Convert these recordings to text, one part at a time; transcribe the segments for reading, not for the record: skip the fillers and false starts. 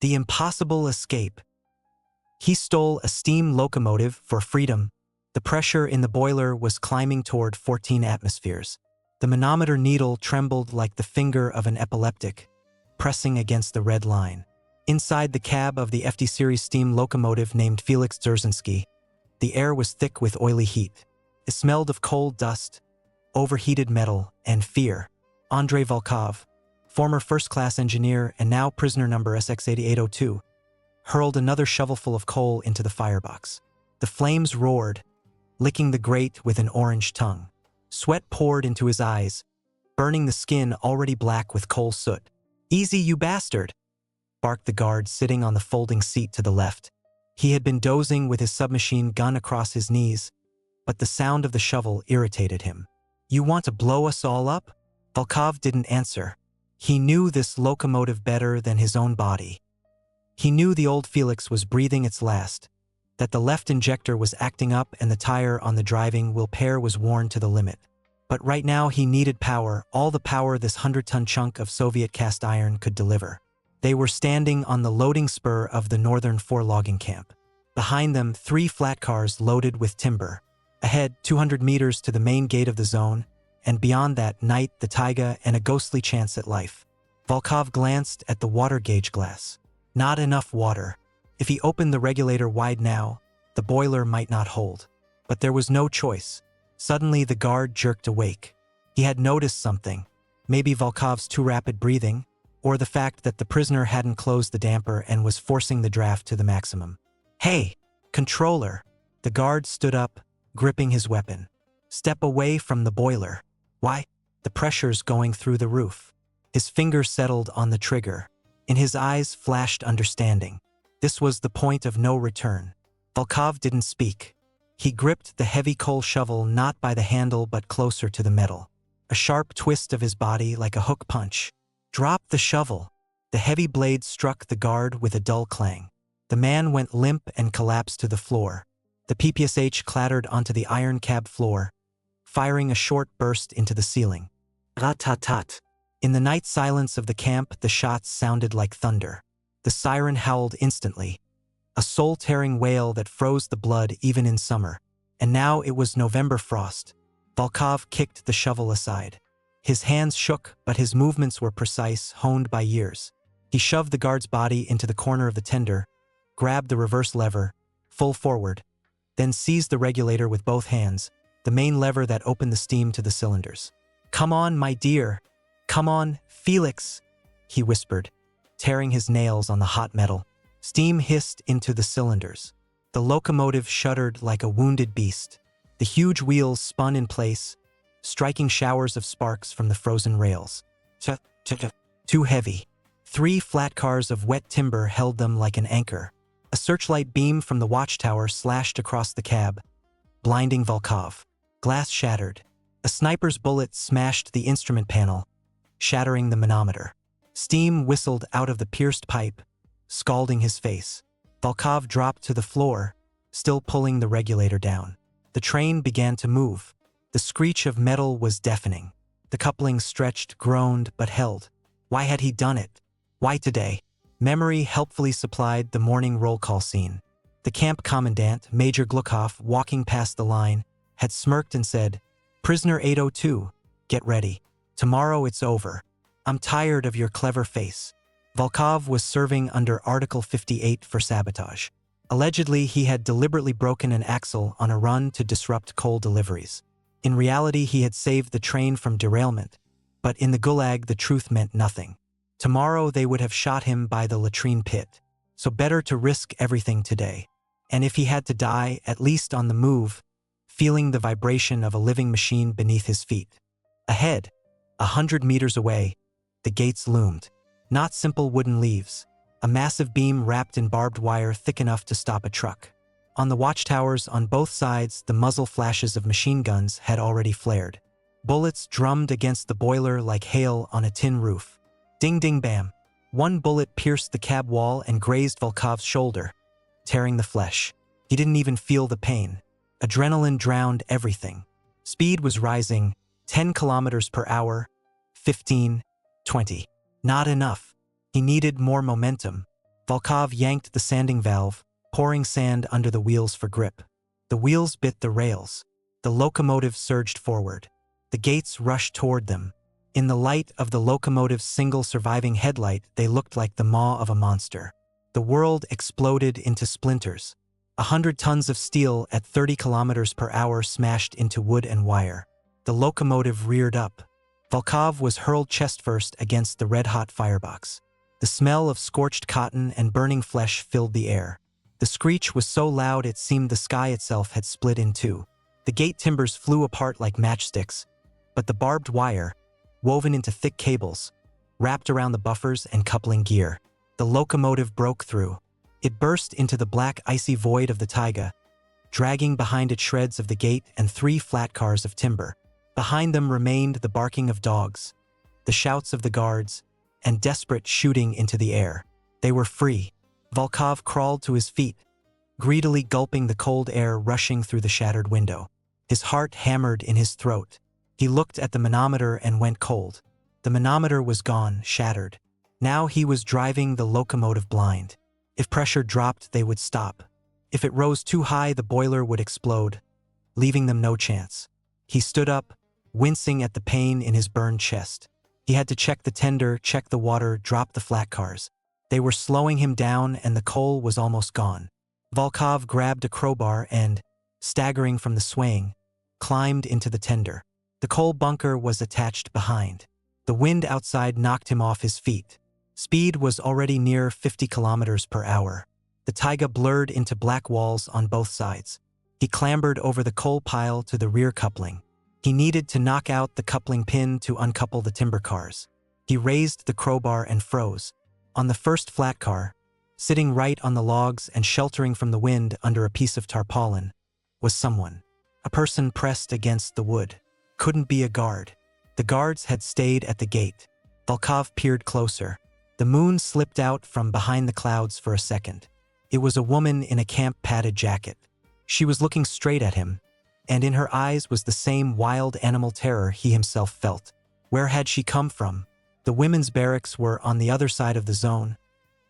The impossible escape. He stole a steam locomotive for freedom. The pressure in the boiler was climbing toward 14 atmospheres. The manometer needle trembled like the finger of an epileptic, pressing against the red line. Inside the cab of the FD series steam locomotive named Felix Dzerzhinsky, the air was thick with oily heat. It smelled of coal dust, overheated metal, and fear. Andrei Volkov, former first-class engineer and now prisoner number SX8802, hurled another shovelful of coal into the firebox. The flames roared, licking the grate with an orange tongue. Sweat poured into his eyes, burning the skin already black with coal soot. "Easy, you bastard!" barked the guard sitting on the folding seat to the left. He had been dozing with his submachine gun across his knees, but the sound of the shovel irritated him. "You want to blow us all up?" Volkov didn't answer. He knew this locomotive better than his own body. He knew the old Felix was breathing its last, that the left injector was acting up and the tire on the driving wheel pair was worn to the limit. But right now he needed power, all the power this 100-ton chunk of Soviet cast iron could deliver. They were standing on the loading spur of the northern logging camp. Behind them, 3 flat cars loaded with timber. Ahead, 200 meters to the main gate of the zone, and beyond that, night, the taiga, and a ghostly chance at life. Volkov glanced at the water gauge glass. Not enough water. If he opened the regulator wide now, the boiler might not hold. But there was no choice. Suddenly, the guard jerked awake. He had noticed something. Maybe Volkov's too rapid breathing, or the fact that the prisoner hadn't closed the damper and was forcing the draft to the maximum. "Hey, controller!" The guard stood up, gripping his weapon. "Step away from the boiler." "Why?" "The pressure's going through the roof." His finger settled on the trigger. In his eyes flashed understanding. This was the point of no return. Volkov didn't speak. He gripped the heavy coal shovel not by the handle but closer to the metal. A sharp twist of his body like a hook punch. "Drop the shovel." The heavy blade struck the guard with a dull clang. The man went limp and collapsed to the floor. The PPSH clattered onto the iron cab floor, firing a short burst into the ceiling. Rat-tat-tat. In the night silence of the camp, the shots sounded like thunder. The siren howled instantly, a soul-tearing wail that froze the blood even in summer. And now it was November frost. Volkov kicked the shovel aside. His hands shook, but his movements were precise, honed by years. He shoved the guard's body into the corner of the tender, grabbed the reverse lever, full forward, then seized the regulator with both hands, the main lever that opened the steam to the cylinders. "Come on, my dear. Come on, Felix," he whispered, tearing his nails on the hot metal. Steam hissed into the cylinders. The locomotive shuddered like a wounded beast. The huge wheels spun in place, striking showers of sparks from the frozen rails. Too heavy. 3 flat cars of wet timber held them like an anchor. A searchlight beam from the watchtower slashed across the cab, blinding Volkov. Glass shattered. A sniper's bullet smashed the instrument panel, shattering the manometer. Steam whistled out of the pierced pipe, scalding his face. Volkov dropped to the floor, still pulling the regulator down. The train began to move. The screech of metal was deafening. The couplings stretched, groaned, but held. Why had he done it? Why today? Memory helpfully supplied the morning roll call scene. The camp commandant, Major Gluckhoff, walking past the line, had smirked and said, "Prisoner 802, get ready. Tomorrow it's over. I'm tired of your clever face." Volkov was serving under Article 58 for sabotage. Allegedly, he had deliberately broken an axle on a run to disrupt coal deliveries. In reality, he had saved the train from derailment, but in the Gulag, the truth meant nothing. Tomorrow, they would have shot him by the latrine pit, so better to risk everything today. And if he had to die, at least on the move, feeling the vibration of a living machine beneath his feet. Ahead, 100 meters away, the gates loomed. Not simple wooden leaves, a massive beam wrapped in barbed wire thick enough to stop a truck. On the watchtowers on both sides, the muzzle flashes of machine guns had already flared. Bullets drummed against the boiler like hail on a tin roof. Ding ding bam. One bullet pierced the cab wall and grazed Volkov's shoulder, tearing the flesh. He didn't even feel the pain. Adrenaline drowned everything. Speed was rising, 10 kilometers per hour, 15, 20. Not enough. He needed more momentum. Volkov yanked the sanding valve, pouring sand under the wheels for grip. The wheels bit the rails. The locomotive surged forward. The gates rushed toward them. In the light of the locomotive's single surviving headlight, they looked like the maw of a monster. The world exploded into splinters. 100 tons of steel at 30 kilometers per hour smashed into wood and wire. The locomotive reared up. Volkov was hurled chest-first against the red-hot firebox. The smell of scorched cotton and burning flesh filled the air. The screech was so loud it seemed the sky itself had split in two. The gate timbers flew apart like matchsticks, but the barbed wire, woven into thick cables, wrapped around the buffers and coupling gear. The locomotive broke through. It burst into the black icy void of the taiga, dragging behind it shreds of the gate and 3 flat cars of timber. Behind them remained the barking of dogs, the shouts of the guards, and desperate shooting into the air. They were free. Volkov crawled to his feet, greedily gulping the cold air rushing through the shattered window. His heart hammered in his throat. He looked at the manometer and went cold. The manometer was gone, shattered. Now he was driving the locomotive blind. If pressure dropped, they would stop. If it rose too high, the boiler would explode, leaving them no chance. He stood up, wincing at the pain in his burned chest. He had to check the tender, check the water, drop the flat cars. They were slowing him down and the coal was almost gone. Volkov grabbed a crowbar and, staggering from the swaying, climbed into the tender. The coal bunker was attached behind. The wind outside knocked him off his feet. Speed was already near 50 kilometers per hour. The taiga blurred into black walls on both sides. He clambered over the coal pile to the rear coupling. He needed to knock out the coupling pin to uncouple the timber cars. He raised the crowbar and froze. On the first flat car, sitting right on the logs and sheltering from the wind under a piece of tarpaulin, was someone. A person pressed against the wood. Couldn't be a guard. The guards had stayed at the gate. Volkov peered closer. The moon slipped out from behind the clouds for a second. It was a woman in a camp-padded jacket. She was looking straight at him, and in her eyes was the same wild animal terror he himself felt. Where had she come from? The women's barracks were on the other side of the zone,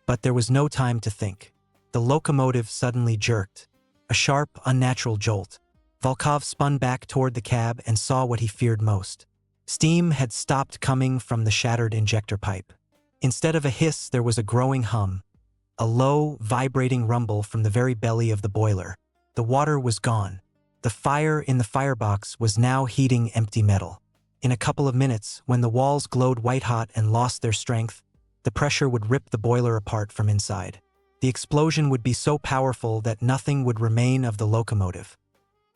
but there was no time to think. The locomotive suddenly jerked. A sharp, unnatural jolt. Volkov spun back toward the cab and saw what he feared most. Steam had stopped coming from the shattered injector pipe. Instead of a hiss, there was a growing hum, a low, vibrating rumble from the very belly of the boiler. The water was gone. The fire in the firebox was now heating empty metal. In a couple of minutes, when the walls glowed white-hot and lost their strength, the pressure would rip the boiler apart from inside. The explosion would be so powerful that nothing would remain of the locomotive.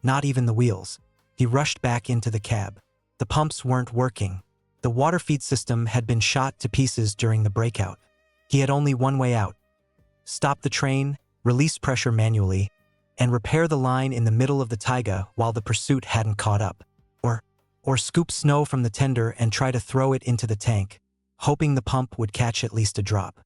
Not even the wheels. He rushed back into the cab. The pumps weren't working. The water feed system had been shot to pieces during the breakout. He had only one way out. Stop the train, release pressure manually, and repair the line in the middle of the taiga while the pursuit hadn't caught up. Or scoop snow from the tender and try to throw it into the tank, hoping the pump would catch at least a drop.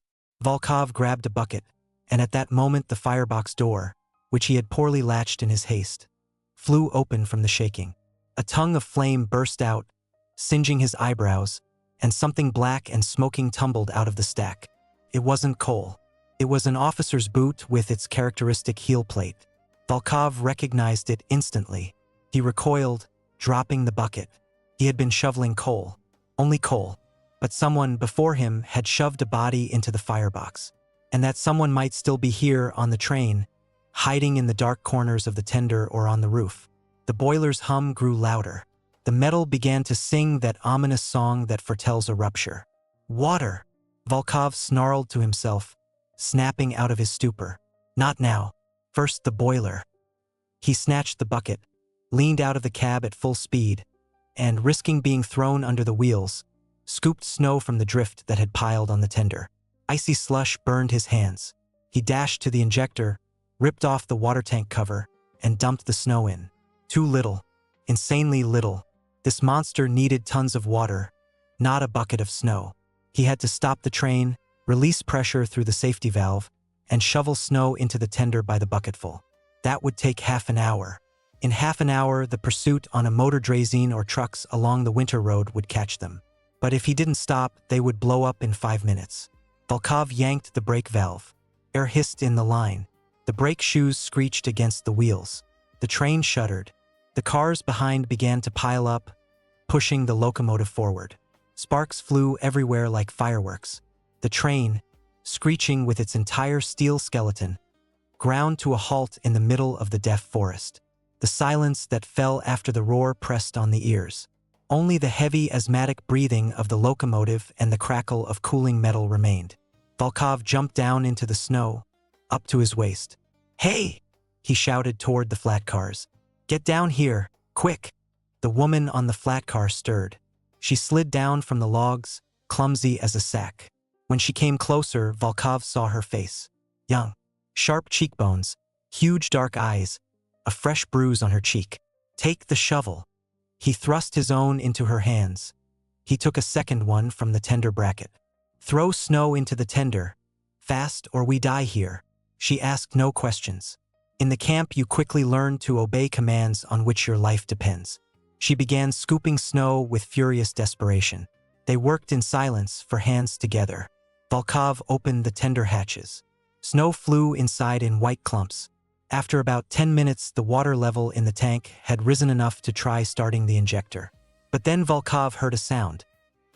Volkov grabbed a bucket, and at that moment the firebox door, which he had poorly latched in his haste, flew open from the shaking. A tongue of flame burst out, singeing his eyebrows, and something black and smoking tumbled out of the stack. It wasn't coal. It was an officer's boot with its characteristic heel plate. Volkov recognized it instantly. He recoiled, dropping the bucket. He had been shoveling coal. Only coal. But someone before him had shoved a body into the firebox. And that someone might still be here on the train, hiding in the dark corners of the tender or on the roof. The boiler's hum grew louder. The metal began to sing that ominous song that foretells a rupture. Water! Volkov snarled to himself, snapping out of his stupor. Not now. First the boiler. He snatched the bucket, leaned out of the cab at full speed, and, risking being thrown under the wheels, scooped snow from the drift that had piled on the tender. Icy slush burned his hands. He dashed to the injector, ripped off the water tank cover, and dumped the snow in. Too little. Insanely little. This monster needed tons of water, not a bucket of snow. He had to stop the train, release pressure through the safety valve, and shovel snow into the tender by the bucketful. That would take half an hour. In half an hour, the pursuit on a motor draisine or trucks along the winter road would catch them. But if he didn't stop, they would blow up in 5 minutes. Volkov yanked the brake valve. Air hissed in the line. The brake shoes screeched against the wheels. The train shuddered. The cars behind began to pile up, pushing the locomotive forward. Sparks flew everywhere like fireworks. The train, screeching with its entire steel skeleton, ground to a halt in the middle of the deaf forest. The silence that fell after the roar pressed on the ears. Only the heavy, asthmatic breathing of the locomotive and the crackle of cooling metal remained. Volkov jumped down into the snow, up to his waist. "Hey!" he shouted toward the flat cars. "Get down here, quick!" The woman on the flat car stirred. She slid down from the logs, clumsy as a sack. When she came closer, Volkov saw her face. Young, sharp cheekbones, huge dark eyes, a fresh bruise on her cheek. "Take the shovel." He thrust his own into her hands. He took a second one from the tender bracket. "Throw snow into the tender. Fast or we die here." She asked no questions. In the camp, you quickly learn to obey commands on which your life depends. She began scooping snow with furious desperation. They worked in silence, for hands together. Volkov opened the tender hatches. Snow flew inside in white clumps. After about 10 minutes, the water level in the tank had risen enough to try starting the injector. But then Volkov heard a sound.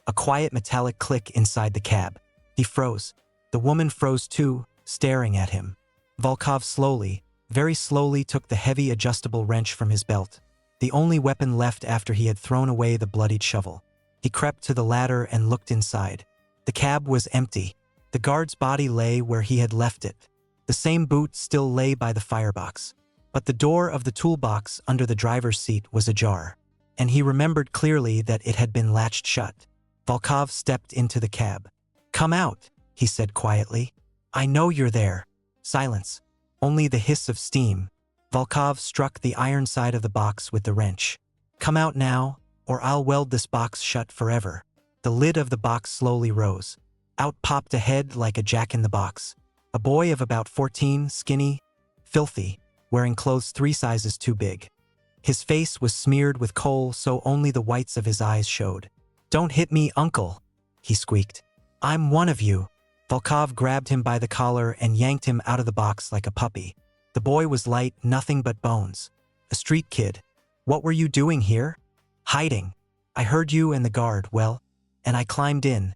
A quiet metallic click inside the cab. He froze. The woman froze too, staring at him. Volkov slowly, very slowly took the heavy adjustable wrench from his belt, the only weapon left after he had thrown away the bloodied shovel. He crept to the ladder and looked inside. The cab was empty. The guard's body lay where he had left it. The same boot still lay by the firebox. But the door of the toolbox under the driver's seat was ajar, and he remembered clearly that it had been latched shut. Volkov stepped into the cab. "Come out," he said quietly. "I know you're there." Silence. Only the hiss of steam. Volkov struck the iron side of the box with the wrench. "Come out now, or I'll weld this box shut forever." The lid of the box slowly rose. Out popped a head like a jack-in-the-box. A boy of about 14, skinny, filthy, wearing clothes 3 sizes too big. His face was smeared with coal so only the whites of his eyes showed. "Don't hit me, uncle," he squeaked. "I'm one of you." Volkov grabbed him by the collar and yanked him out of the box like a puppy. The boy was light, nothing but bones. A street kid. "What were you doing here?" "Hiding. I heard you and the guard, and I climbed in,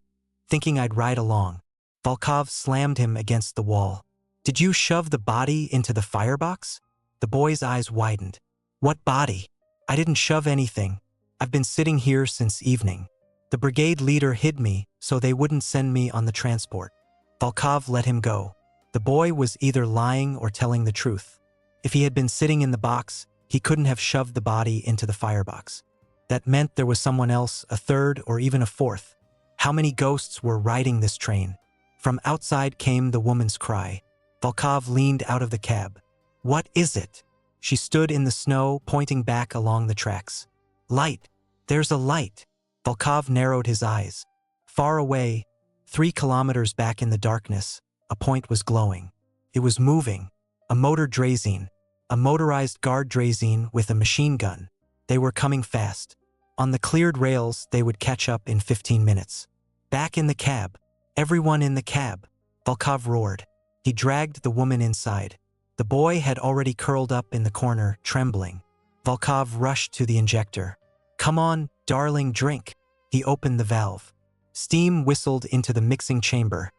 thinking I'd ride along." Volkov slammed him against the wall. "Did you shove the body into the firebox?" The boy's eyes widened. "What body? I didn't shove anything. I've been sitting here since evening. The brigade leader hid me so they wouldn't send me on the transport." Volkov let him go. The boy was either lying or telling the truth. If he had been sitting in the box, he couldn't have shoved the body into the firebox. That meant there was someone else, a third or even a fourth. How many ghosts were riding this train? From outside came the woman's cry. Volkov leaned out of the cab. "What is it?" She stood in the snow, pointing back along the tracks. "Light. There's a light." Volkov narrowed his eyes. Far away, 3 kilometers back in the darkness, a point was glowing. It was moving. A motor draisine. A motorized guard draisine with a machine gun. They were coming fast. On the cleared rails, they would catch up in 15 minutes. Back in the cab. Everyone in the cab. Volkov roared. He dragged the woman inside. The boy had already curled up in the corner, trembling. Volkov rushed to the injector. "Come on, darling, drink." He opened the valve. Steam whistled into the mixing chamber,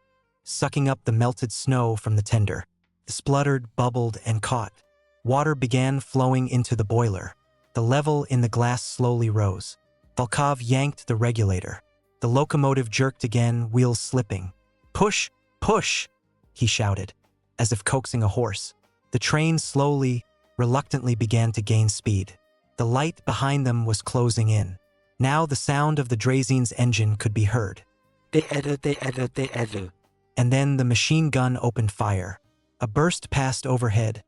sucking up the melted snow from the tender. It spluttered, bubbled, and caught. Water began flowing into the boiler. The level in the glass slowly rose. Volkov yanked the regulator. The locomotive jerked again, wheels slipping. "Push! Push!" he shouted, as if coaxing a horse. The train slowly, reluctantly began to gain speed. The light behind them was closing in. Now the sound of the draisine's engine could be heard. And then the machine gun opened fire. A burst passed overhead,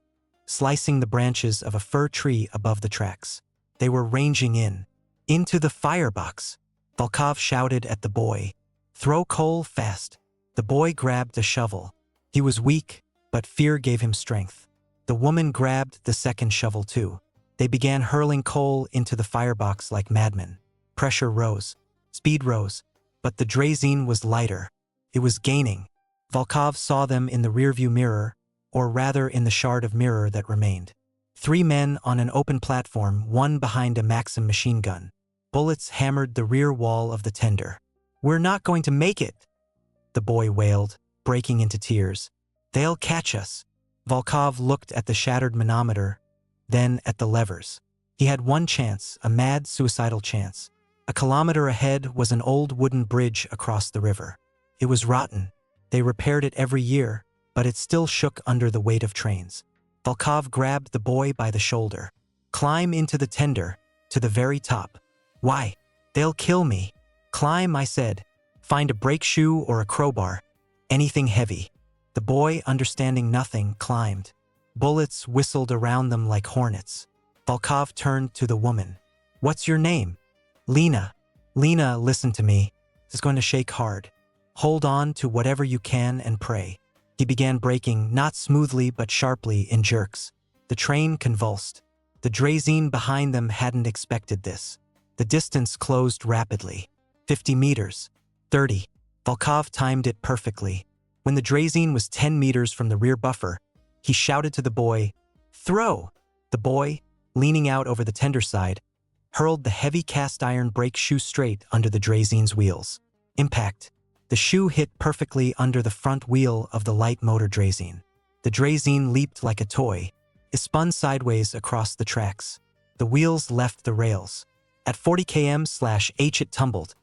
slicing the branches of a fir tree above the tracks. They were ranging in. "Into the firebox!" Volkov shouted at the boy. "Throw coal fast." The boy grabbed a shovel. He was weak, but fear gave him strength. The woman grabbed the second shovel too. They began hurling coal into the firebox like madmen. Pressure rose. Speed rose. But the draisine was lighter. It was gaining. Volkov saw them in the rearview mirror, or rather in the shard of mirror that remained. 3 men on an open platform, one behind a Maxim machine gun. Bullets hammered the rear wall of the tender. "We're not going to make it," the boy wailed, breaking into tears. "They'll catch us." Volkov looked at the shattered manometer, then at the levers. He had one chance, a mad, suicidal chance. A kilometer ahead was an old wooden bridge across the river. It was rotten. They repaired it every year, but it still shook under the weight of trains. Volkov grabbed the boy by the shoulder. "Climb into the tender, to the very top." "Why? They'll kill me." "Climb," I said. "Find a brake shoe or a crowbar. Anything heavy." The boy, understanding nothing, climbed. Bullets whistled around them like hornets. Volkov turned to the woman. "What's your name?" "Lena." "Lena, listen to me. It's going to shake hard. Hold on to whatever you can and pray." He began braking, not smoothly but sharply, in jerks. The train convulsed. The draisine behind them hadn't expected this. The distance closed rapidly. 50 meters. 30. Volkov timed it perfectly. When the draisine was 10 meters from the rear buffer, he shouted to the boy, "Throw!" The boy, leaning out over the tender side, hurled the heavy cast-iron brake shoe straight under the draisine's wheels. Impact. The shoe hit perfectly under the front wheel of the light motor draisine. The draisine leaped like a toy. It spun sideways across the tracks. The wheels left the rails. At 40 km/h it tumbled,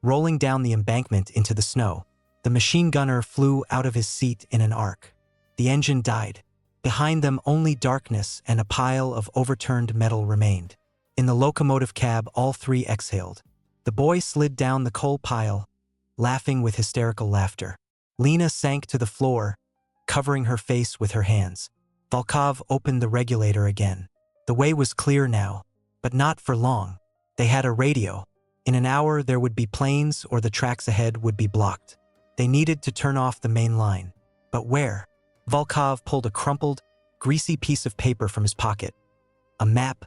rolling down the embankment into the snow. The machine gunner flew out of his seat in an arc. The engine died. Behind them only darkness and a pile of overturned metal remained. In the locomotive cab all 3 exhaled. The boy slid down the coal pile, laughing with hysterical laughter. Lena sank to the floor, covering her face with her hands. Volkov opened the regulator again. The way was clear now, but not for long. They had a radio. In an hour there would be planes or the tracks ahead would be blocked. They needed to turn off the main line. But where? Volkov pulled a crumpled, greasy piece of paper from his pocket. A map,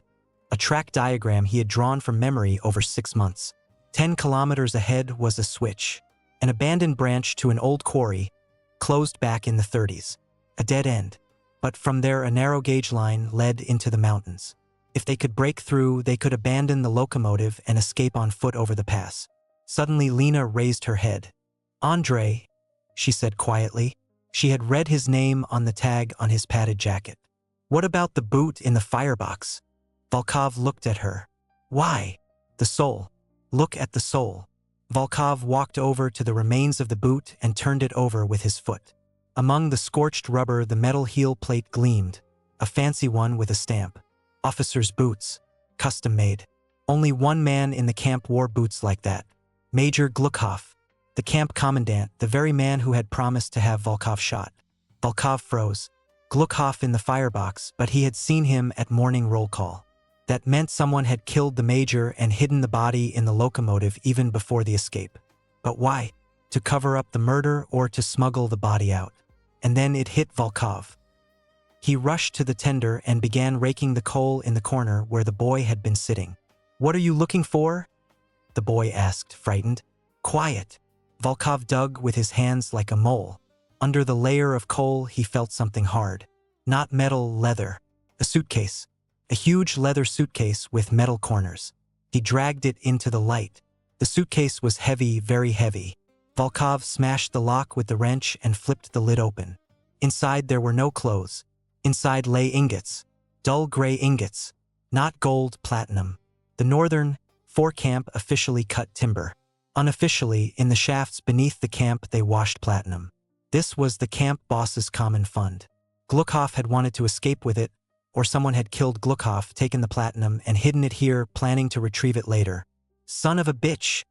a track diagram he had drawn from memory over 6 months. 10 kilometers ahead was a switch, an abandoned branch to an old quarry, closed back in the 30s. A dead end. But from there a narrow gauge line led into the mountains. If they could break through, they could abandon the locomotive and escape on foot over the pass. Suddenly Lena raised her head. "Andre," she said quietly. She had read his name on the tag on his padded jacket. "What about the boot in the firebox?" Volkov looked at her. "Why?" "The soul. Look at the soul." Volkov walked over to the remains of the boot and turned it over with his foot. Among the scorched rubber, the metal heel plate gleamed, a fancy one with a stamp. Officer's boots, custom-made. Only one man in the camp wore boots like that. Major Gluckhoff, the camp commandant, the very man who had promised to have Volkov shot. Volkov froze. Gluckhoff in the firebox, but he had seen him at morning roll call. That meant someone had killed the major and hidden the body in the locomotive even before the escape. But why? To cover up the murder or to smuggle the body out? And then it hit Volkov. He rushed to the tender and began raking the coal in the corner where the boy had been sitting. "What are you looking for?" the boy asked, frightened. "Quiet." Volkov dug with his hands like a mole. Under the layer of coal he felt something hard. Not metal, leather. A suitcase. A huge leather suitcase with metal corners. He dragged it into the light. The suitcase was heavy, very heavy. Volkov smashed the lock with the wrench and flipped the lid open. Inside there were no clothes. Inside lay ingots. Dull gray ingots. Not gold, platinum. The northern, for camp, officially cut timber. Unofficially, in the shafts beneath the camp they washed platinum. This was the camp boss's common fund. Gluckhoff had wanted to escape with it, or someone had killed Gluckhoff, taken the platinum, and hidden it here, planning to retrieve it later. "Son of a bitch,"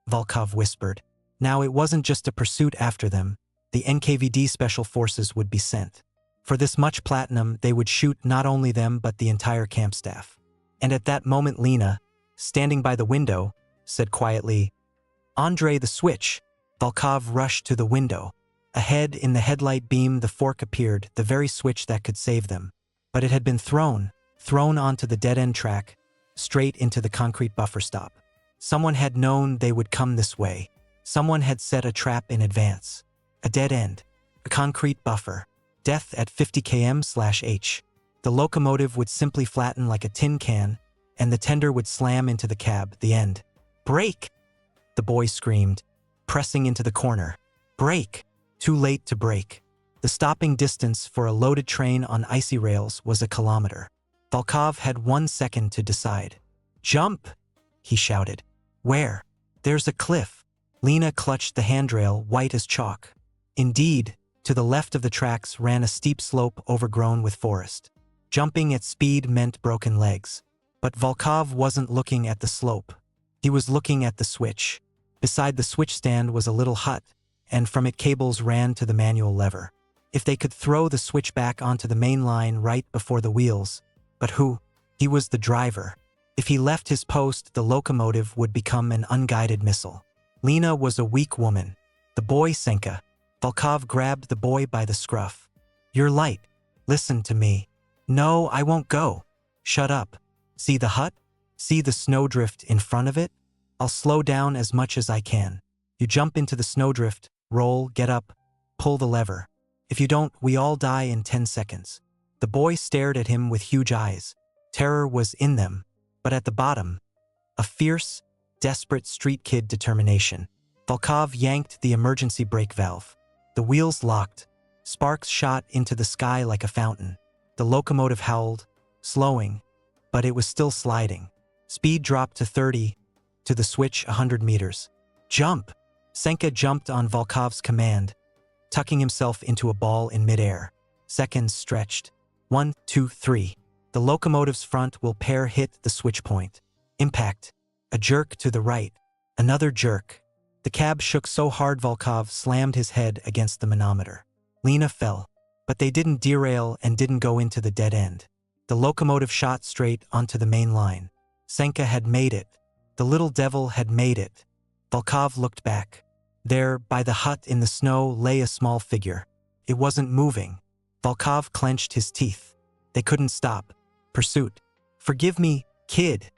Volkov whispered. Now it wasn't just a pursuit after them. The NKVD special forces would be sent. For this much platinum, they would shoot not only them but the entire camp staff. And at that moment Lena, standing by the window, said quietly, "Andre, the switch." Volkov rushed to the window. Ahead, in the headlight beam, the fork appeared, the very switch that could save them. But it had been thrown onto the dead-end track, straight into the concrete buffer stop. Someone had known they would come this way. Someone had set a trap in advance. A dead end. A concrete buffer. Death at 50 km/h. The locomotive would simply flatten like a tin can, and the tender would slam into the cab. The end. Brake! The boy screamed, pressing into the corner. Brake! Too late to brake. The stopping distance for a loaded train on icy rails was a kilometer. Volkov had 1 second to decide. Jump! He shouted. Where? There's a cliff. Lena clutched the handrail, white as chalk. Indeed, to the left of the tracks ran a steep slope overgrown with forest. Jumping at speed meant broken legs. But Volkov wasn't looking at the slope. He was looking at the switch. Beside the switch stand was a little hut, and from it cables ran to the manual lever. If they could throw the switch back onto the main line right before the wheels. But who? He was the driver. If he left his post, the locomotive would become an unguided missile. Lena was a weak woman. The boy, Senka. Volkov grabbed the boy by the scruff. You're light. Listen to me. No, I won't go. Shut up. See the hut? See the snowdrift in front of it? I'll slow down as much as I can. You jump into the snowdrift, roll, get up, pull the lever. If you don't, we all die in 10 seconds. The boy stared at him with huge eyes. Terror was in them, but at the bottom, a fierce, desperate street kid determination. Volkov yanked the emergency brake valve. The wheels locked. Sparks shot into the sky like a fountain. The locomotive howled, slowing, but it was still sliding. Speed dropped to 30, to the switch 100 meters. Jump! Senka jumped on Volkov's command, tucking himself into a ball in midair. Seconds stretched. 1, 2, 3. The locomotive's front will pair hit the switch point. Impact. A jerk to the right. Another jerk. The cab shook so hard Volkov slammed his head against the manometer. Lena fell, but they didn't derail and didn't go into the dead end. The locomotive shot straight onto the main line. Senka had made it. The little devil had made it. Volkov looked back. There, by the hut in the snow, lay a small figure. It wasn't moving. Volkov clenched his teeth. They couldn't stop. Pursuit. Forgive me, kid,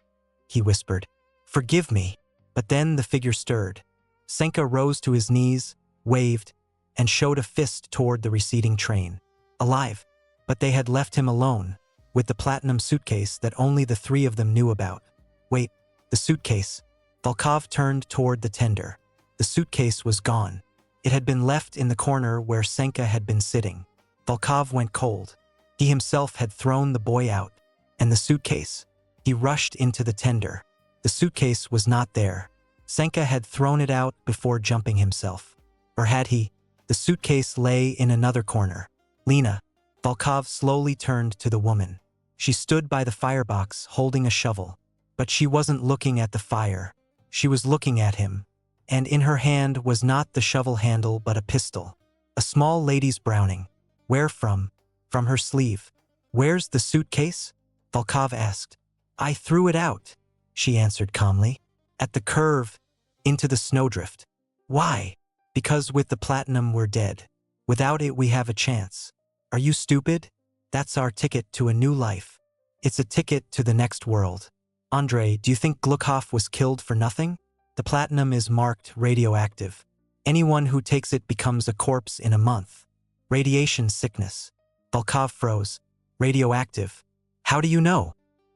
he whispered. Forgive me. But then the figure stirred. Senka rose to his knees, waved, and showed a fist toward the receding train. Alive. But they had left him alone, with the platinum suitcase that only the three of them knew about. Wait, the suitcase. Volkov turned toward the tender. The suitcase was gone. It had been left in the corner where Senka had been sitting. Volkov went cold. He himself had thrown the boy out. And the suitcase. He rushed into the tender. The suitcase was not there. Senka had thrown it out before jumping himself. Or had he? The suitcase lay in another corner. Lena. Volkov slowly turned to the woman. She stood by the firebox holding a shovel. But she wasn't looking at the fire. She was looking at him. And in her hand was not the shovel handle but a pistol. A small lady's Browning. Where from? From her sleeve. Where's the suitcase? Volkov asked. I threw it out, she answered calmly. At the curve, into the snowdrift. Why? Because with the platinum we're dead. Without it we have a chance. Are you stupid? That's our ticket to a new life. It's a ticket to the next world. Andre, do you think Gluckhoff was killed for nothing? The platinum is marked radioactive. Anyone who takes it becomes a corpse in a month. Radiation sickness. Volkov froze. Radioactive. How do you know?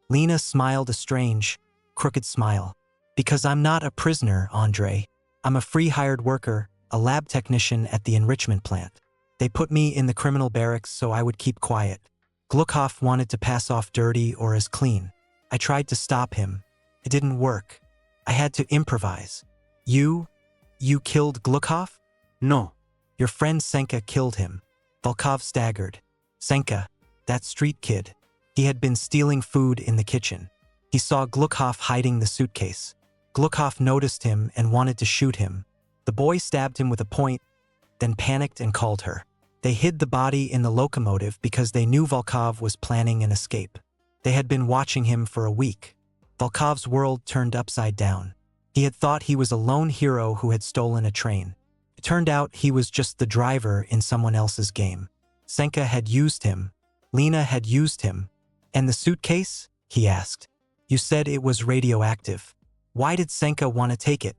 Lena smiled a strange, crooked smile. Because I'm not a prisoner, Andre. I'm a free hired worker, a lab technician at the enrichment plant. They put me in the criminal barracks so I would keep quiet. Gluckhoff wanted to pass off dirty or as clean. I tried to stop him. It didn't work. I had to improvise. You killed Gluckhoff? No. Your friend Senka killed him. Volkov staggered. Senka, that street kid. He had been stealing food in the kitchen. He saw Gluckhoff hiding the suitcase. Gluckhoff noticed him and wanted to shoot him. The boy stabbed him with a point, then panicked and called her. They hid the body in the locomotive because they knew Volkov was planning an escape. They had been watching him for a week. Volkov's world turned upside down. He had thought he was a lone hero who had stolen a train. It turned out he was just the driver in someone else's game. Senka had used him. Lena had used him. And the suitcase? He asked. You said it was radioactive. Why did Senka want to take it?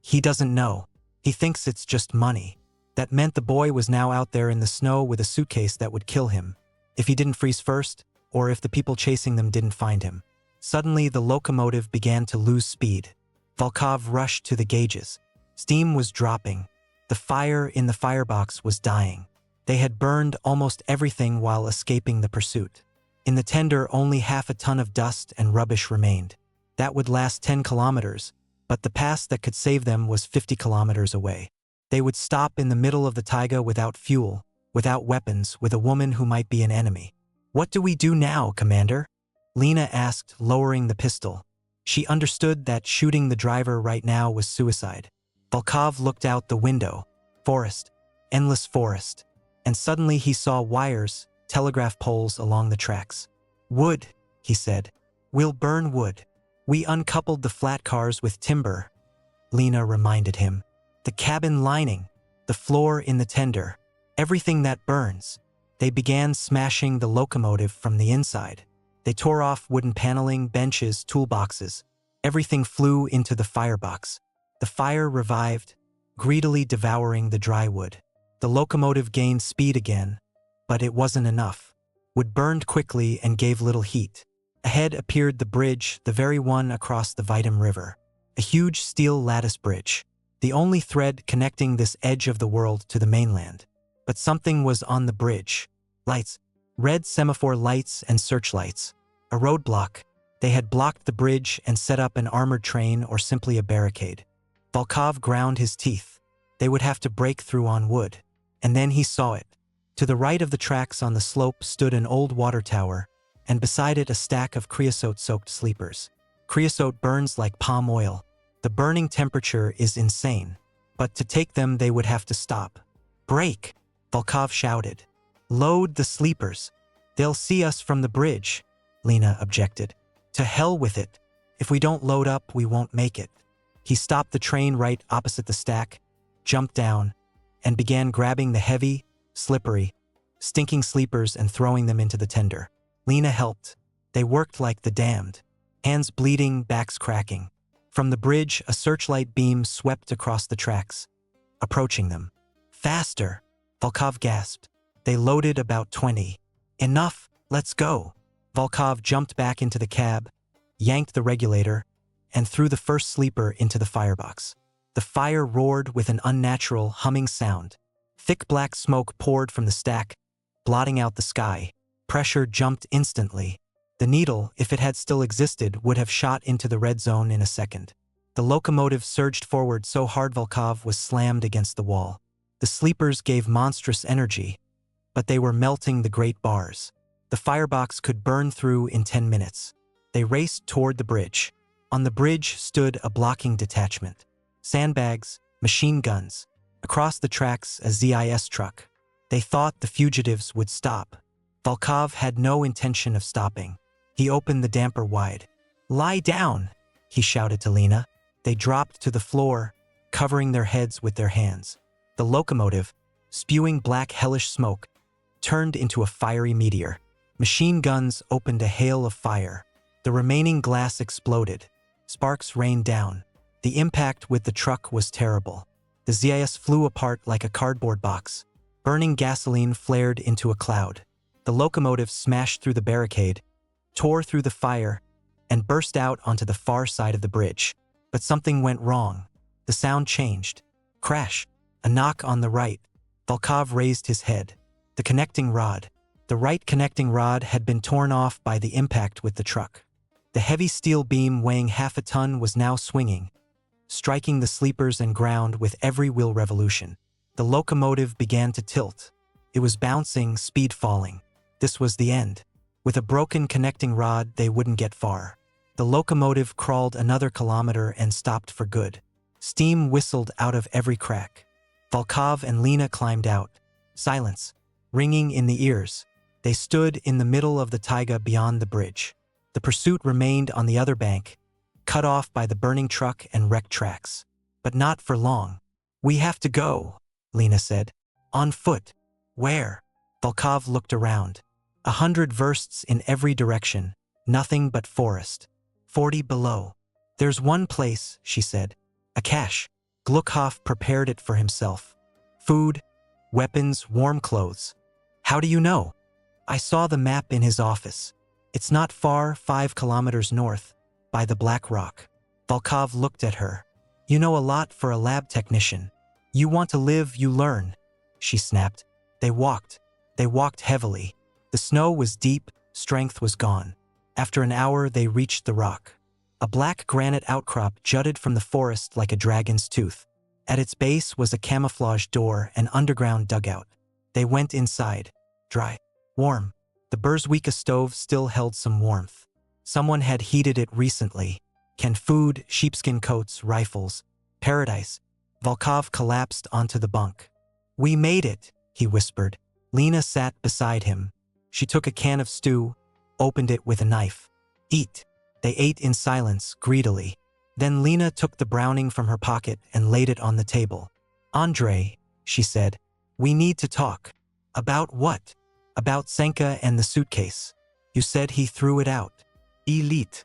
He doesn't know. He thinks it's just money. That meant the boy was now out there in the snow with a suitcase that would kill him, if he didn't freeze first, or if the people chasing them didn't find him. Suddenly, the locomotive began to lose speed. Volkov rushed to the gauges. Steam was dropping. The fire in the firebox was dying. They had burned almost everything while escaping the pursuit. In the tender, only half a ton of dust and rubbish remained. That would last 10 kilometers, but the pass that could save them was 50 kilometers away. They would stop in the middle of the taiga without fuel, without weapons, with a woman who might be an enemy. "What do we do now, Commander?" Lena asked, lowering the pistol. She understood that shooting the driver right now was suicide. Volkov looked out the window. Forest. Endless forest. And suddenly he saw wires, telegraph poles along the tracks. "Wood," he said. "We'll burn wood." "We uncoupled the flat cars with timber," Lena reminded him. "The cabin lining, the floor in the tender, everything that burns." They began smashing the locomotive from the inside. They tore off wooden paneling, benches, toolboxes. Everything flew into the firebox. The fire revived, greedily devouring the dry wood. The locomotive gained speed again, but it wasn't enough. Wood burned quickly and gave little heat. Ahead appeared the bridge, the very one across the Vitim River. A huge steel lattice bridge, the only thread connecting this edge of the world to the mainland. But something was on the bridge. Lights. Red semaphore lights and searchlights. A roadblock. They had blocked the bridge and set up an armored train or simply a barricade. Volkov ground his teeth. They would have to break through on wood. And then he saw it. To the right of the tracks on the slope stood an old water tower, and beside it a stack of creosote-soaked sleepers. Creosote burns like palm oil. The burning temperature is insane. But to take them, they would have to stop. "Break!" Volkov shouted. "Load the sleepers. They'll see us from the bridge," Lena objected. "To hell with it. If we don't load up, we won't make it." He stopped the train right opposite the stack, jumped down, and began grabbing the heavy, slippery, stinking sleepers and throwing them into the tender. Lena helped. They worked like the damned. Hands bleeding, backs cracking. From the bridge, a searchlight beam swept across the tracks, approaching them. "Faster!" Volkov gasped. They loaded about 20. "Enough, let's go." Volkov jumped back into the cab, yanked the regulator, and threw the first sleeper into the firebox. The fire roared with an unnatural, humming sound. Thick black smoke poured from the stack, blotting out the sky. Pressure jumped instantly. The needle, if it had still existed, would have shot into the red zone in a second. The locomotive surged forward so hard Volkov was slammed against the wall. The sleepers gave monstrous energy, but they were melting the great bars. The firebox could burn through in 10 minutes. They raced toward the bridge. On the bridge stood a blocking detachment. Sandbags, machine guns. Across the tracks, a ZIS truck. They thought the fugitives would stop. Volkov had no intention of stopping. He opened the damper wide. "Lie down," he shouted to Lena. They dropped to the floor, covering their heads with their hands. The locomotive, spewing black hellish smoke, turned into a fiery meteor. Machine guns opened a hail of fire. The remaining glass exploded. Sparks rained down. The impact with the truck was terrible. The ZIS flew apart like a cardboard box. Burning gasoline flared into a cloud. The locomotive smashed through the barricade, tore through the fire, and burst out onto the far side of the bridge. But something went wrong. The sound changed. Crash. A knock on the right. Volkov raised his head. The connecting rod. The right connecting rod had been torn off by the impact with the truck. The heavy steel beam weighing half a ton was now swinging, striking the sleepers and ground with every wheel revolution. The locomotive began to tilt. It was bouncing, speed falling. This was the end. With a broken connecting rod, they wouldn't get far. The locomotive crawled another kilometer and stopped for good. Steam whistled out of every crack. Volkov and Lena climbed out. Silence, ringing in the ears. They stood in the middle of the taiga beyond the bridge. The pursuit remained on the other bank, cut off by the burning truck and wrecked tracks. But not for long. "We have to go," Lena said. "On foot." "Where?" Volkov looked around. 100 versts in every direction, nothing but forest. 40 below. "There's one place," she said. "A cache." Gluckhoff prepared it for himself. Food, weapons, warm clothes. How do you know? I saw the map in his office. It's not far, 5 kilometers north, by the Black Rock. Volkov looked at her. You know a lot for a lab technician. You want to live, you learn, she snapped. They walked. They walked heavily. The snow was deep, strength was gone. After an hour, they reached the rock. A black granite outcrop jutted from the forest like a dragon's tooth. At its base was a camouflaged door, an underground dugout. They went inside. Dry. Warm. The Burzwika stove still held some warmth. Someone had heated it recently. Canned food, sheepskin coats, rifles. Paradise. Volkov collapsed onto the bunk. We made it, he whispered. Lena sat beside him. She took a can of stew, opened it with a knife. Eat. They ate in silence, greedily. Then Lena took the browning from her pocket and laid it on the table. Andre, she said, we need to talk. About what? About Senka and the suitcase. You said he threw it out. Elite.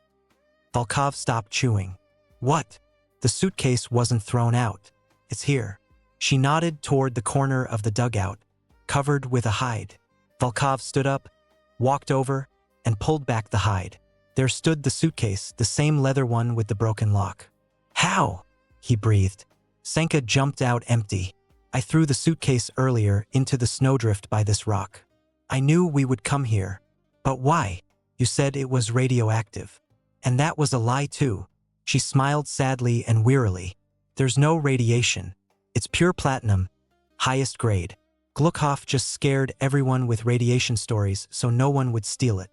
Volkov stopped chewing. What? The suitcase wasn't thrown out. It's here. She nodded toward the corner of the dugout, covered with a hide. Volkov stood up, walked over, and pulled back the hide. There stood the suitcase, the same leather one with the broken lock. How? He breathed. Senka jumped out empty. I threw the suitcase earlier into the snowdrift by this rock. I knew we would come here. But why? You said it was radioactive. And that was a lie too. She smiled sadly and wearily. There's no radiation. It's pure platinum, highest grade. Gluckhoff just scared everyone with radiation stories so no one would steal it.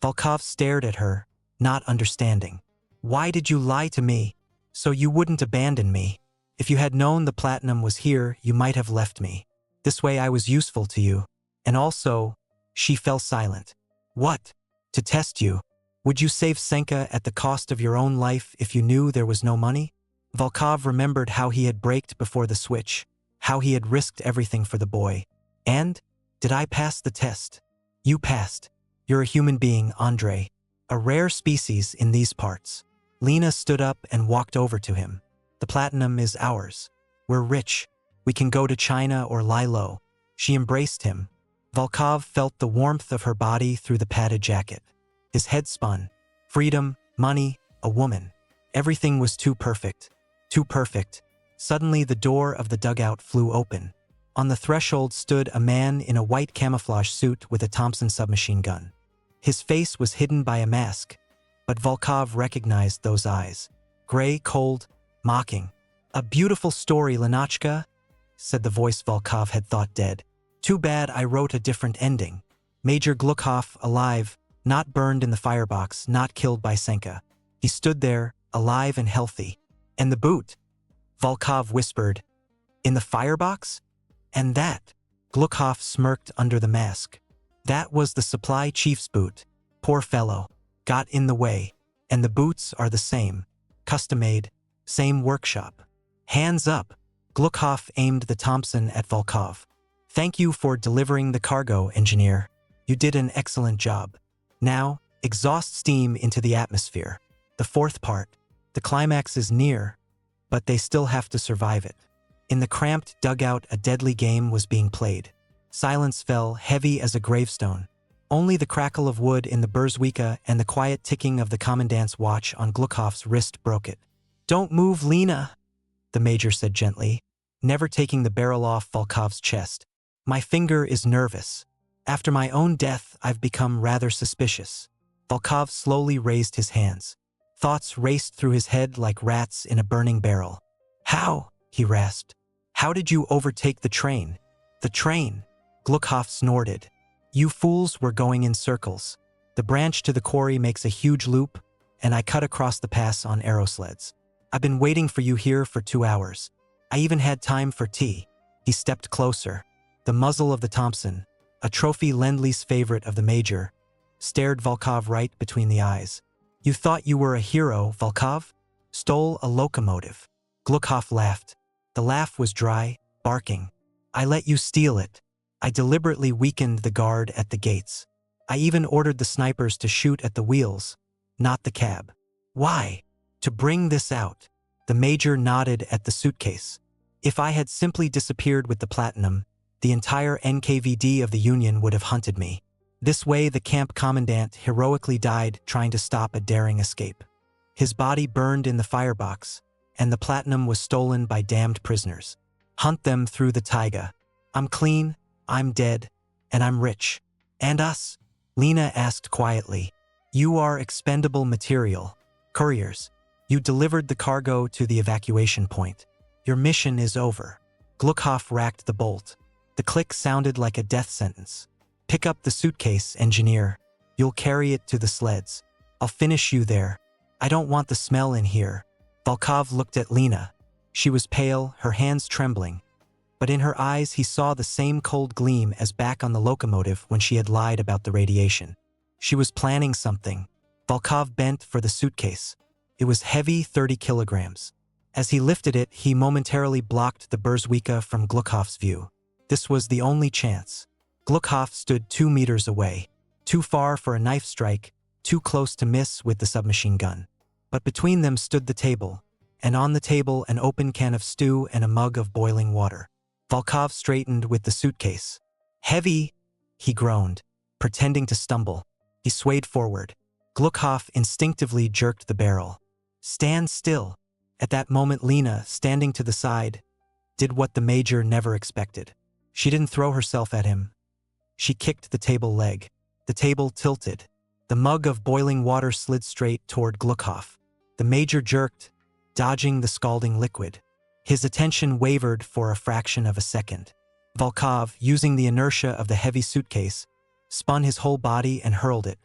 Volkov stared at her, not understanding. Why did you lie to me? So you wouldn't abandon me. If you had known the platinum was here, you might have left me. This way I was useful to you. And also, she fell silent. What? To test you? Would you save Senka at the cost of your own life if you knew there was no money? Volkov remembered how he had braked before the switch, how he had risked everything for the boy. And? Did I pass the test? You passed. You're a human being, Andre. A rare species in these parts. Lena stood up and walked over to him. The platinum is ours. We're rich. We can go to China or lie low. She embraced him. Volkov felt the warmth of her body through the padded jacket. His head spun. Freedom, money, a woman. Everything was too perfect. Too perfect. Suddenly the door of the dugout flew open. On the threshold stood a man in a white camouflage suit with a Thompson submachine gun. His face was hidden by a mask, but Volkov recognized those eyes. Gray, cold, mocking. A beautiful story, Lenachka, said the voice Volkov had thought dead. Too bad I wrote a different ending. Major Gluckhoff, alive, not burned in the firebox, not killed by Senka. He stood there, alive and healthy. And the boot? Volkov whispered. In the firebox? And that? Gluckhoff smirked under the mask. That was the supply chief's boot. Poor fellow. Got in the way. And the boots are the same. Custom-made. Same workshop. Hands up. Gluckhoff aimed the Thompson at Volkov. Thank you for delivering the cargo, engineer. You did an excellent job. Now, exhaust steam into the atmosphere. The fourth part. The climax is near, but they still have to survive it. In the cramped dugout, a deadly game was being played. Silence fell, heavy as a gravestone. Only the crackle of wood in the Burzwika and the quiet ticking of the commandant's watch on Gluckhoff's wrist broke it. Don't move, Lena, the major said gently, never taking the barrel off Volkov's chest. My finger is nervous. After my own death, I've become rather suspicious. Volkov slowly raised his hands. Thoughts raced through his head like rats in a burning barrel. How? He rasped. How did you overtake the train? The train? Gluckhoff snorted. You fools were going in circles. The branch to the quarry makes a huge loop, and I cut across the pass on aerosleds. I've been waiting for you here for 2 hours. I even had time for tea. He stepped closer. The muzzle of the Thompson, a trophy Lend-Lease favorite of the major, stared Volkov right between the eyes. You thought you were a hero, Volkov? Stole a locomotive. Gluckhoff laughed. The laugh was dry, barking. I let you steal it. I deliberately weakened the guard at the gates. I even ordered the snipers to shoot at the wheels, not the cab. Why? To bring this out. The major nodded at the suitcase. If I had simply disappeared with the platinum, the entire NKVD of the Union would have hunted me. This way, the camp commandant heroically died trying to stop a daring escape. His body burned in the firebox, and the platinum was stolen by damned prisoners. Hunt them through the taiga. I'm clean, I'm dead, and I'm rich. And us? Lena asked quietly. You are expendable material. Couriers. You delivered the cargo to the evacuation point. Your mission is over. Gluckhoff racked the bolt. The click sounded like a death sentence. Pick up the suitcase, engineer. You'll carry it to the sleds. I'll finish you there. I don't want the smell in here. Volkov looked at Lena. She was pale, her hands trembling. But in her eyes he saw the same cold gleam as back on the locomotive when she had lied about the radiation. She was planning something. Volkov bent for the suitcase. It was heavy, 30 kilograms. As he lifted it, he momentarily blocked the Burzwika from Gluckhoff's view. This was the only chance. Gluckhoff stood 2 meters away. Too far for a knife strike, too close to miss with the submachine gun. But between them stood the table, and on the table an open can of stew and a mug of boiling water. Volkov straightened with the suitcase. Heavy, he groaned, pretending to stumble. He swayed forward. Gluckhoff instinctively jerked the barrel. Stand still. At that moment, Lena, standing to the side, did what the major never expected. She didn't throw herself at him. She kicked the table leg. The table tilted. The mug of boiling water slid straight toward Gluckhoff. The major jerked, dodging the scalding liquid. His attention wavered for a fraction of a second. Volkov, using the inertia of the heavy suitcase, spun his whole body and hurled it.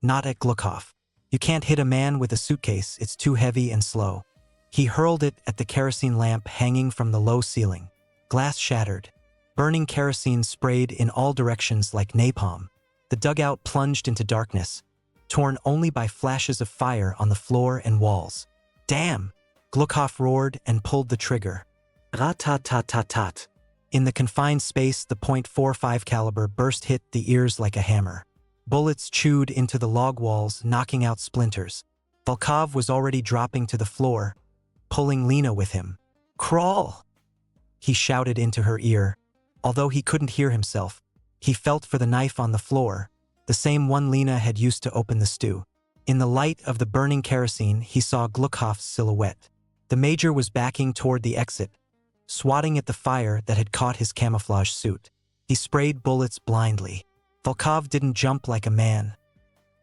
Not at Gluckhoff. You can't hit a man with a suitcase, it's too heavy and slow. He hurled it at the kerosene lamp hanging from the low ceiling. Glass shattered. Burning kerosene sprayed in all directions like napalm. The dugout plunged into darkness, torn only by flashes of fire on the floor and walls. Damn! Gluckhoff roared and pulled the trigger. Rat-tat-tat-tat-tat. In the confined space, the .45 caliber burst hit the ears like a hammer. Bullets chewed into the log walls, knocking out splinters. Volkov was already dropping to the floor, pulling Lena with him. Crawl! He shouted into her ear. Although he couldn't hear himself, he felt for the knife on the floor, the same one Lena had used to open the stew. In the light of the burning kerosene, he saw Gluckhoff's silhouette. The major was backing toward the exit, swatting at the fire that had caught his camouflage suit. He sprayed bullets blindly. Volkov didn't jump like a man,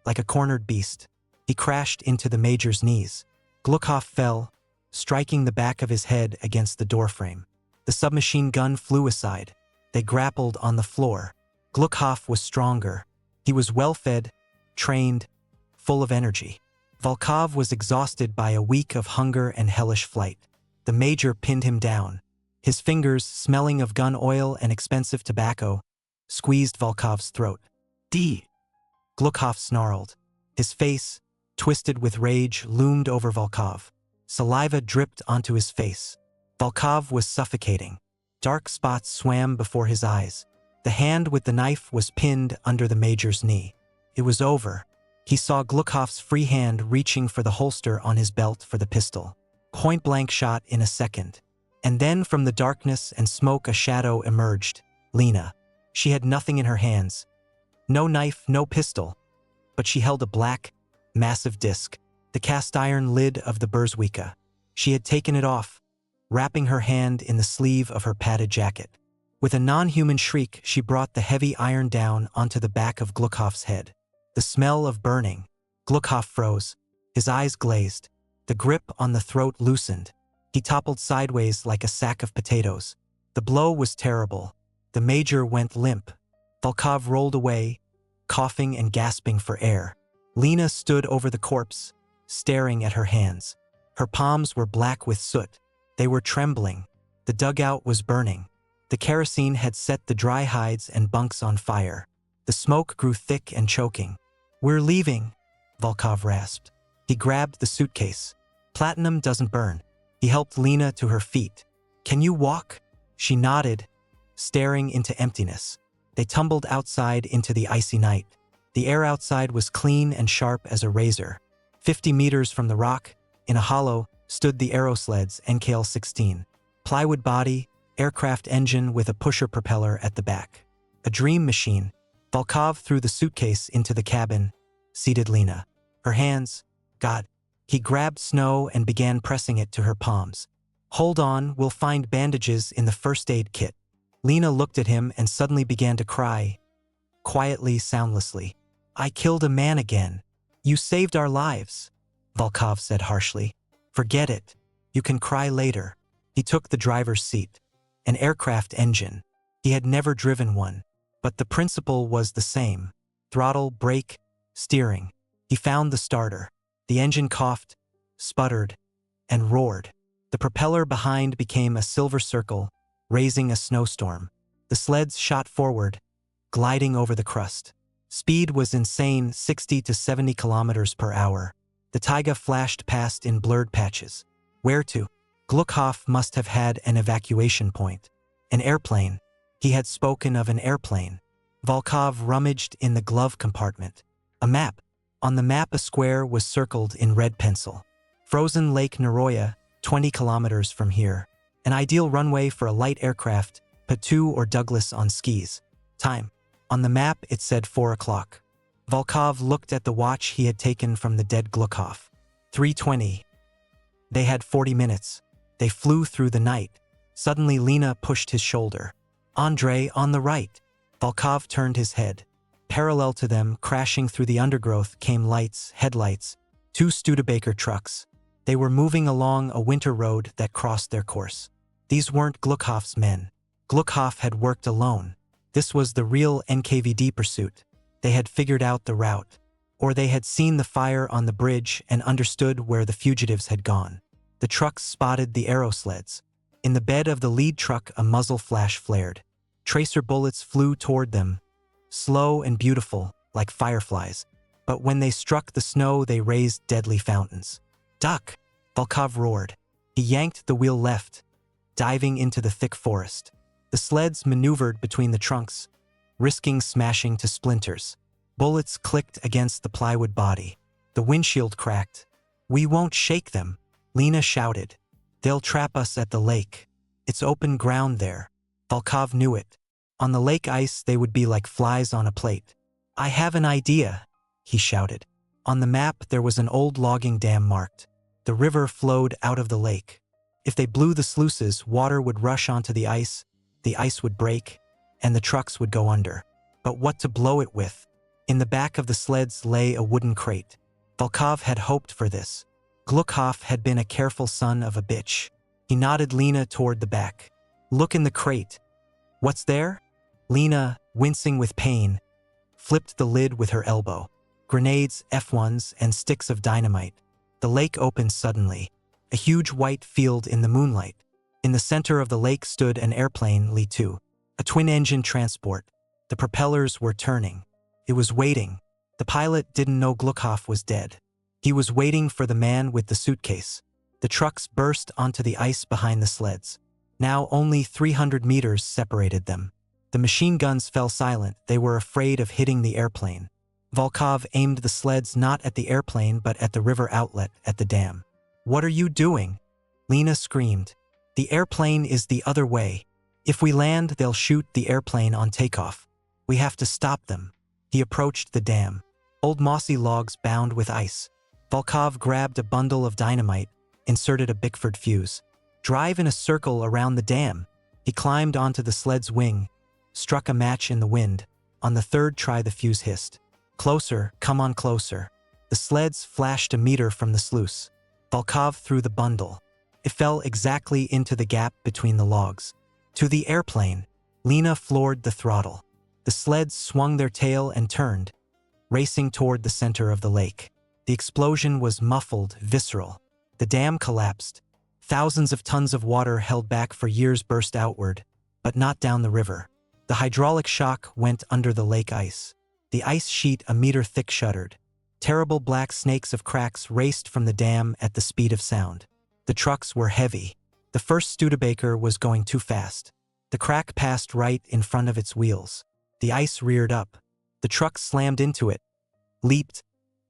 like a cornered beast. He crashed into the major's knees. Gluckhoff fell, striking the back of his head against the doorframe. The submachine gun flew aside. They grappled on the floor. Gluckhoff was stronger. He was well-fed, trained, full of energy. Volkov was exhausted by a week of hunger and hellish flight. The major pinned him down. His fingers, smelling of gun oil and expensive tobacco, squeezed Volkov's throat. D. Gluckhoff snarled. His face, twisted with rage, loomed over Volkov. Saliva dripped onto his face. Volkov was suffocating. Dark spots swam before his eyes. The hand with the knife was pinned under the major's knee. It was over. He saw Gluckhoff's free hand reaching for the holster on his belt for the pistol. Point-blank shot in a second. And then from the darkness and smoke a shadow emerged. Lena. She had nothing in her hands. No knife, no pistol. But she held a black, massive disc. The cast-iron lid of the Burzwika. She had taken it off, wrapping her hand in the sleeve of her padded jacket. With a non-human shriek, she brought the heavy iron down onto the back of Gluckhoff's head. The smell of burning. Gluckhoff froze. His eyes glazed. The grip on the throat loosened. He toppled sideways like a sack of potatoes. The blow was terrible. The major went limp. Volkov rolled away, coughing and gasping for air. Lena stood over the corpse, staring at her hands. Her palms were black with soot. They were trembling. The dugout was burning. The kerosene had set the dry hides and bunks on fire. The smoke grew thick and choking. We're leaving, Volkov rasped. He grabbed the suitcase. Platinum doesn't burn. He helped Lena to her feet. Can you walk? She nodded, staring into emptiness. They tumbled outside into the icy night. The air outside was clean and sharp as a razor. 50 meters from the rock, in a hollow, stood the aerosleds NKL-16. Plywood body, aircraft engine with a pusher propeller at the back. A dream machine. Volkov threw the suitcase into the cabin, seated Lena. Her hands, God. He grabbed snow and began pressing it to her palms. Hold on, we'll find bandages in the first aid kit. Lena looked at him and suddenly began to cry, quietly, soundlessly. I killed a man again. You saved our lives, Volkov said harshly. Forget it. You can cry later. He took the driver's seat. An aircraft engine. He had never driven one, but the principle was the same. Throttle, brake, steering. He found the starter. The engine coughed, sputtered, and roared. The propeller behind became a silver circle, raising a snowstorm. The sleds shot forward, gliding over the crust. Speed was insane, 60 to 70 kilometers per hour. The taiga flashed past in blurred patches. Where to? Gluckhoff must have had an evacuation point. An airplane. He had spoken of an airplane. Volkov rummaged in the glove compartment. A map. On the map a square was circled in red pencil. Frozen Lake Naroya, 20 kilometers from here. An ideal runway for a light aircraft, Patu or Douglas on skis. Time. On the map it said 4 o'clock. Volkov looked at the watch he had taken from the dead Gluckhoff. 3:20. They had 40 minutes. They flew through the night. Suddenly Lena pushed his shoulder. Andre, on the right. Volkov turned his head. Parallel to them, crashing through the undergrowth, came lights, headlights, 2 Studebaker trucks. They were moving along a winter road that crossed their course. These weren't Gluckhoff's men. Gluckhoff had worked alone. This was the real NKVD pursuit. They had figured out the route. Or they had seen the fire on the bridge and understood where the fugitives had gone. The trucks spotted the aerosleds. In the bed of the lead truck a muzzle flash flared. Tracer bullets flew toward them, slow and beautiful, like fireflies. But when they struck the snow they raised deadly fountains. Duck! Volkov roared. He yanked the wheel left, diving into the thick forest. The sleds maneuvered between the trunks, risking smashing to splinters. Bullets clicked against the plywood body. The windshield cracked. We won't shake them, Lena shouted. They'll trap us at the lake. It's open ground there. Volkov knew it. On the lake ice they would be like flies on a plate. I have an idea, he shouted. On the map there was an old logging dam marked. The river flowed out of the lake. If they blew the sluices, water would rush onto the ice would break, and the trucks would go under. But what to blow it with? In the back of the sleds lay a wooden crate. Volkov had hoped for this. Gluckhoff had been a careful son of a bitch. He nodded Lena toward the back. Look in the crate. What's there? Lena, wincing with pain, flipped the lid with her elbow. Grenades, F1s, and sticks of dynamite. The lake opened suddenly. A huge white field in the moonlight. In the center of the lake stood an airplane, Li-2, a twin-engine transport. The propellers were turning. It was waiting. The pilot didn't know Gluckhoff was dead. He was waiting for the man with the suitcase. The trucks burst onto the ice behind the sleds. Now only 300 meters separated them. The machine guns fell silent. They were afraid of hitting the airplane. Volkov aimed the sleds not at the airplane but at the river outlet at the dam. What are you doing? Lena screamed. The airplane is the other way. If we land, they'll shoot the airplane on takeoff. We have to stop them. He approached the dam. Old mossy logs bound with ice. Volkov grabbed a bundle of dynamite, inserted a Bickford fuse. Drive in a circle around the dam. He climbed onto the sled's wing, struck a match in the wind. On the third try the fuse hissed. Closer, come on closer. The sleds flashed a meter from the sluice. Volkov threw the bundle. It fell exactly into the gap between the logs. To the airplane. Lena floored the throttle. The sleds swung their tail and turned, racing toward the center of the lake. The explosion was muffled, visceral. The dam collapsed. Thousands of tons of water held back for years burst outward, but not down the river. The hydraulic shock went under the lake ice. The ice sheet a meter thick shuddered. Terrible black snakes of cracks raced from the dam at the speed of sound. The trucks were heavy. The first Studebaker was going too fast. The crack passed right in front of its wheels. The ice reared up. The truck slammed into it, leaped,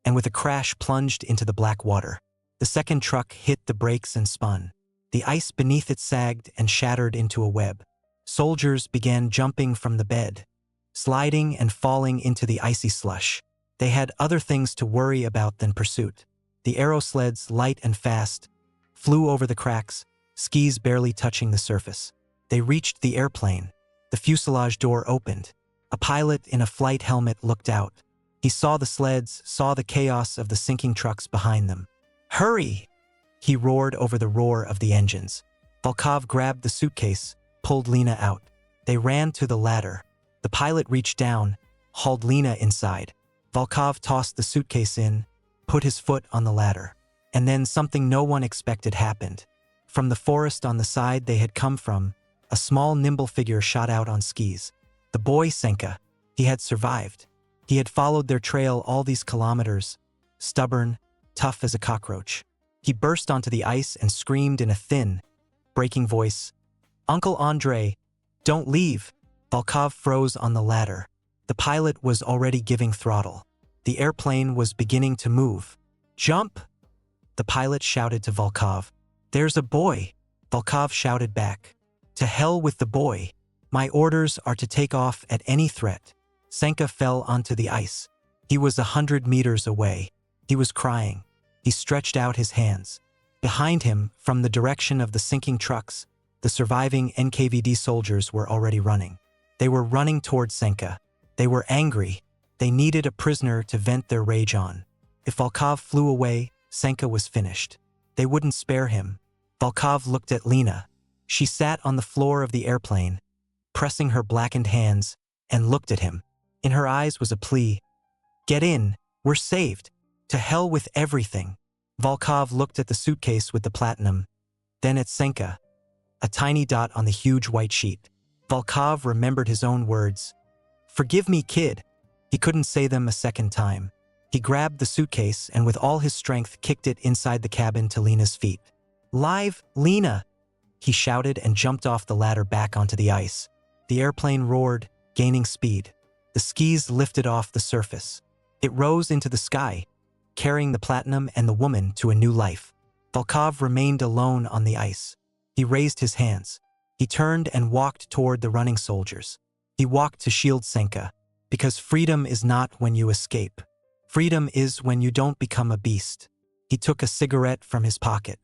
and with a crash plunged into the black water. The second truck hit the brakes and spun. The ice beneath it sagged and shattered into a web. Soldiers began jumping from the bed, sliding and falling into the icy slush. They had other things to worry about than pursuit. The aerosleds, light and fast, flew over the cracks, skis barely touching the surface. They reached the airplane. The fuselage door opened. A pilot in a flight helmet looked out. He saw the sleds, saw the chaos of the sinking trucks behind them. "Hurry!" he roared over the roar of the engines. Volkov grabbed the suitcase, pulled Lena out. They ran to the ladder. The pilot reached down, hauled Lena inside. Volkov tossed the suitcase in, put his foot on the ladder. And then something no one expected happened. From the forest on the side they had come from, a small nimble figure shot out on skis. The boy Senka. He had survived. He had followed their trail all these kilometers, stubborn, tough as a cockroach. He burst onto the ice and screamed in a thin, breaking voice, "Uncle Andre, don't leave!" Volkov froze on the ladder. The pilot was already giving throttle. The airplane was beginning to move. "Jump!" the pilot shouted to Volkov. "There's a boy!" Volkov shouted back. "To hell with the boy. My orders are to take off at any threat." Senka fell onto the ice. He was 100 meters away. He was crying. He stretched out his hands. Behind him, from the direction of the sinking trucks, the surviving NKVD soldiers were already running. They were running toward Senka. They were angry. They needed a prisoner to vent their rage on. If Volkov flew away, Senka was finished. They wouldn't spare him. Volkov looked at Lena. She sat on the floor of the airplane, pressing her blackened hands, and looked at him. In her eyes was a plea. "Get in. We're saved. To hell with everything." Volkov looked at the suitcase with the platinum, then at Senka, a tiny dot on the huge white sheet. Volkov remembered his own words. "Forgive me, kid." He couldn't say them a second time. He grabbed the suitcase and with all his strength kicked it inside the cabin to Lena's feet. "Live, Lena!" he shouted and jumped off the ladder back onto the ice. The airplane roared, gaining speed. The skis lifted off the surface. It rose into the sky, carrying the platinum and the woman to a new life. Volkov remained alone on the ice. He raised his hands. He turned and walked toward the running soldiers. He walked to shield Senka, because freedom is not when you escape. Freedom is when you don't become a beast. He took a cigarette from his pocket,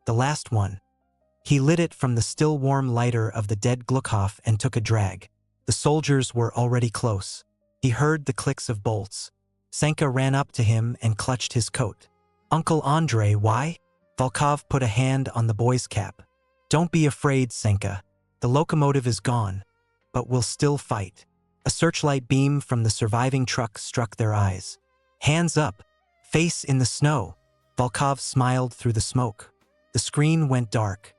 the last one. He lit it from the still warm lighter of the dead Gluckhoff and took a drag. The soldiers were already close. He heard the clicks of bolts. Senka ran up to him and clutched his coat. "Uncle Andre, why?" Volkov put a hand on the boy's cap. "Don't be afraid, Senka. The locomotive is gone, but we'll still fight." A searchlight beam from the surviving truck struck their eyes. "Hands up, face in the snow." Volkov smiled through the smoke. The screen went dark.